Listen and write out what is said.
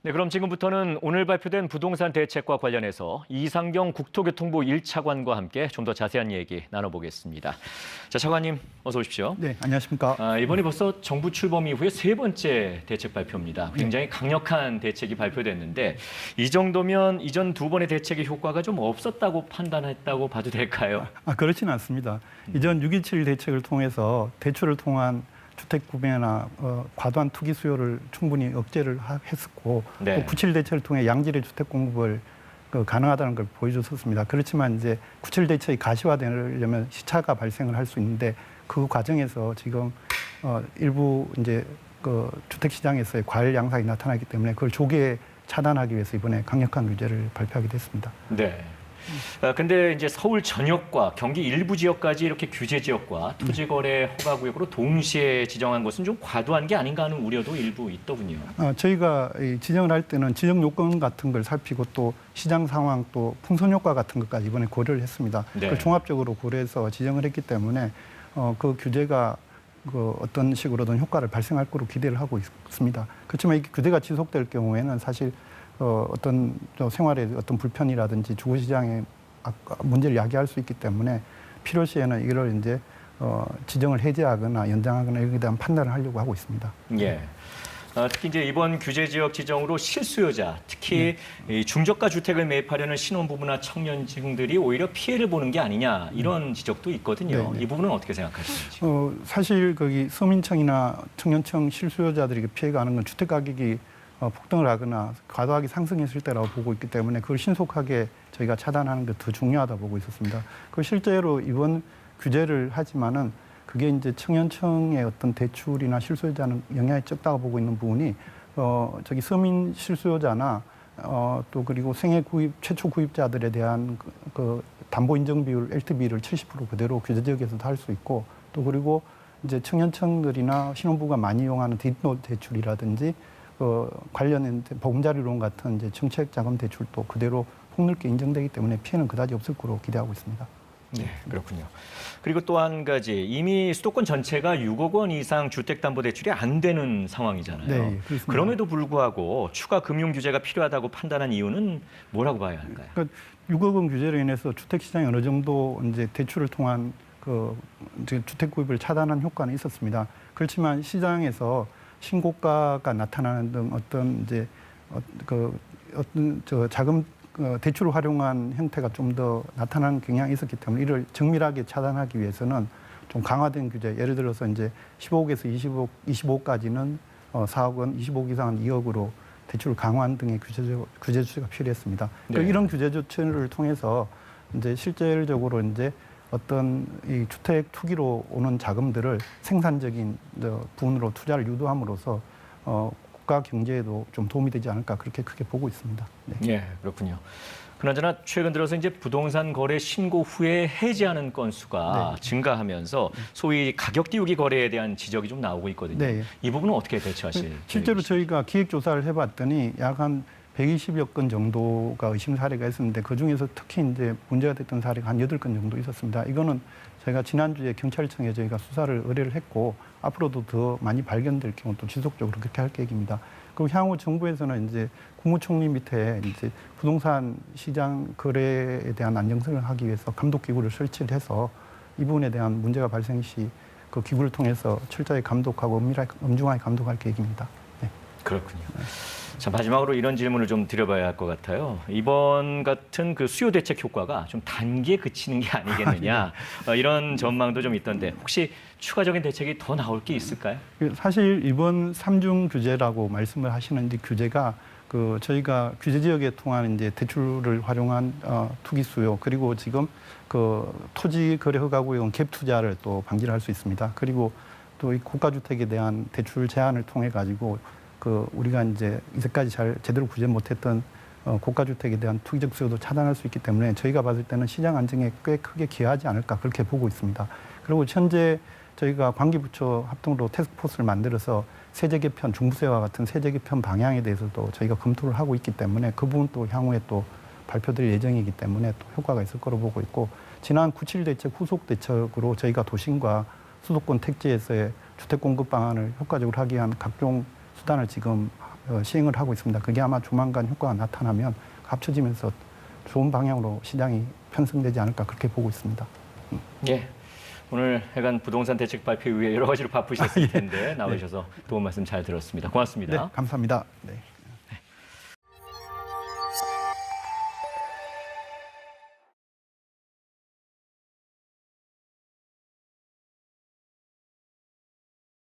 네, 그럼 지금부터는 오늘 발표된 부동산 대책과 관련해서 이상경 국토교통부 1차관과 함께 좀 더 자세한 얘기 나눠보겠습니다. 자, 차관님 어서 오십시오. 네, 안녕하십니까. 이번이 벌써 정부 출범 이후에 세 번째 대책 발표입니다. 굉장히 강력한 대책이 발표됐는데 이 정도면 이전 두 번의 대책의 효과가 좀 없었다고 판단했다고 봐도 될까요? 그렇지는 않습니다. 이전 6.27 대책을 통해서 대출을 통한 주택 구매나 과도한 투기 수요를 충분히 억제를 했었고 네. 또 97 대책을 통해 양질의 주택 공급을 가능하다는 걸 보여줬었습니다. 그렇지만 이제 97 대책이 가시화되려면 시차가 발생을 할 수 있는데 그 과정에서 지금 일부 이제 그 주택 시장에서의 과열 양상이 나타나기 때문에 그걸 조기에 차단하기 위해서 이번에 강력한 규제를 발표하게 됐습니다. 네. 근데 이제 서울 전역과 경기 일부 지역까지 이렇게 규제 지역과 토지 거래 허가 구역으로 동시에 지정한 것은 좀 과도한 게 아닌가 하는 우려도 일부 있더군요. 저희가 지정을 할 때는 지정 요건 같은 걸 살피고 또 시장 상황 또 풍선 효과 같은 것까지 이번에 고려를 했습니다. 네. 그걸 종합적으로 고려해서 지정을 했기 때문에 그 규제가 그 어떤 식으로든 효과를 발생할 거로 기대를 하고 있습니다. 그렇지만 이 규제가 지속될 경우에는 사실 어떤 생활에 어떤 불편이라든지 주거시장에 문제를 야기할 수 있기 때문에 필요시에는 이걸 이제 지정을 해제하거나 연장하거나 여기에 대한 판단을 하려고 하고 있습니다. 예. 특히 이제 이번 규제 지역 지정으로 실수요자, 특히 이 중저가 주택을 매입하려는 신혼부부나 청년층들이 오히려 피해를 보는 게 아니냐 이런 지적도 있거든요. 네. 이 부분은 어떻게 생각하시는지? 사실 거기 서민층이나 청년층 실수요자들에게 피해가 가는 건 주택 가격이 폭등을 하거나 과도하게 상승했을 때라고 보고 있기 때문에 그걸 신속하게 저희가 차단하는 게 더 중요하다 보고 있었습니다. 그 실제로 이번 규제를 하지만은 그게 이제 청년층의 어떤 대출이나 실수요자는 영향이 적다고 보고 있는 부분이 저기 서민 실수요자나 또 그리고 생애 구입 최초 구입자들에 대한 그 담보 인정 비율 LTV를 70% 그대로 규제 지역에서도 할 수 있고 또 그리고 이제 청년층들이나 신혼부부가 많이 이용하는 뒷노 대출이라든지 관련된 보금자리론 같은 이제 정책 자금 대출도 그대로 폭넓게 인정되기 때문에 피해는 그다지 없을 거로 기대하고 있습니다. 네, 그렇군요. 그리고 또 한 가지, 이미 수도권 전체가 6억 원 이상 주택담보대출이 안 되는 상황이잖아요. 네, 그렇습니다. 그럼에도 불구하고 추가 금융 규제가 필요하다고 판단한 이유는 뭐라고 봐야 할까요? 그러니까 6억 원 규제로 인해서 주택 시장이 어느 정도 이제 대출을 통한 이제 주택 구입을 차단한 효과는 있었습니다. 그렇지만 시장에서 신고가가 나타나는 등 어떤 이제 어떤 자금 대출을 활용한 형태가 좀 더 나타나는 경향이 있었기 때문에 이를 정밀하게 차단하기 위해서는 좀 강화된 규제, 예를 들어서 이제 15억에서 25억까지는 4억 원, 25억 이상은 2억으로 대출을 강화한 등의 규제 조치가 필요했습니다. 네. 이런 규제 조치를 통해서 이제 실질적으로 이제 어떤 이 주택 투기로 오는 자금들을 생산적인 부분으로 투자를 유도함으로써 국가 경제에도 좀 도움이 되지 않을까 그렇게 크게 보고 있습니다. 네. 예, 그렇군요. 그나저나 최근 들어서 이제 부동산 거래 신고 후에 해지하는 건수가 증가하면서 소위 가격 띄우기 거래에 대한 지적이 좀 나오고 있거든요. 네. 이 부분은 어떻게 대처하실? 실제로 저희가 기획조사를 해봤더니 약 한 120여 건 정도가 의심 사례가 있었는데 그중에서 특히 이제 문제가 됐던 사례가 한 8건 정도 있었습니다. 이거는 저희가 지난주에 경찰청에 저희가 수사를 의뢰를 했고 앞으로도 더 많이 발견될 경우 또 지속적으로 그렇게 할 계획입니다. 그리고 향후 정부에서는 이제 국무총리 밑에 이제 부동산 시장 거래에 대한 안정성을 하기 위해서 감독 기구를 설치를 해서 이 부분에 대한 문제가 발생 시 그 기구를 통해서 철저히 감독하고 엄중하게 감독할 계획입니다. 네. 그렇군요. 자, 마지막으로 이런 질문을 좀 드려봐야 할 것 같아요. 이번 같은 그 수요 대책 효과가 좀 단기에 그치는 게 아니겠느냐 이런 전망도 좀 있던데 혹시 추가적인 대책이 더 나올 게 있을까요? 사실 이번 3중 규제라고 말씀을 하시는 이 규제가 저희가 규제 지역에 통한 이제 대출을 활용한 투기 수요 그리고 지금 토지 거래 허가 구역은 갭 투자를 또 방지를 할 수 있습니다. 그리고 또 이 고가 주택에 대한 대출 제한을 통해 가지고 우리가 이제 이제까지 제대로 구제 못했던 고가 주택에 대한 투기적 수요도 차단할 수 있기 때문에 저희가 봤을 때는 시장 안정에 꽤 크게 기여하지 않을까 그렇게 보고 있습니다. 그리고 현재 저희가 관계부처 합동으로 태스크포스를 만들어서 세제 개편, 중부세와 같은 세제 개편 방향에 대해서도 저희가 검토를 하고 있기 때문에 그 부분도 향후에 또 발표될 예정이기 때문에 또 효과가 있을 거로 보고 있고 지난 97 대책 후속 대책으로 저희가 도심과 수도권 택지에서의 주택 공급 방안을 효과적으로 하기 위한 각종 수단을 지금 시행을 하고 있습니다. 그게 아마 조만간 효과가 나타나면 합쳐지면서 좋은 방향으로 시장이 편성되지 않을까 그렇게 보고 있습니다. 예. 오늘 해간 부동산 대책 발표 이후에 여러 가지로 바쁘셨을 텐데 나오셔서 도움 말씀 잘 들었습니다. 고맙습니다. 네, 감사합니다. 네.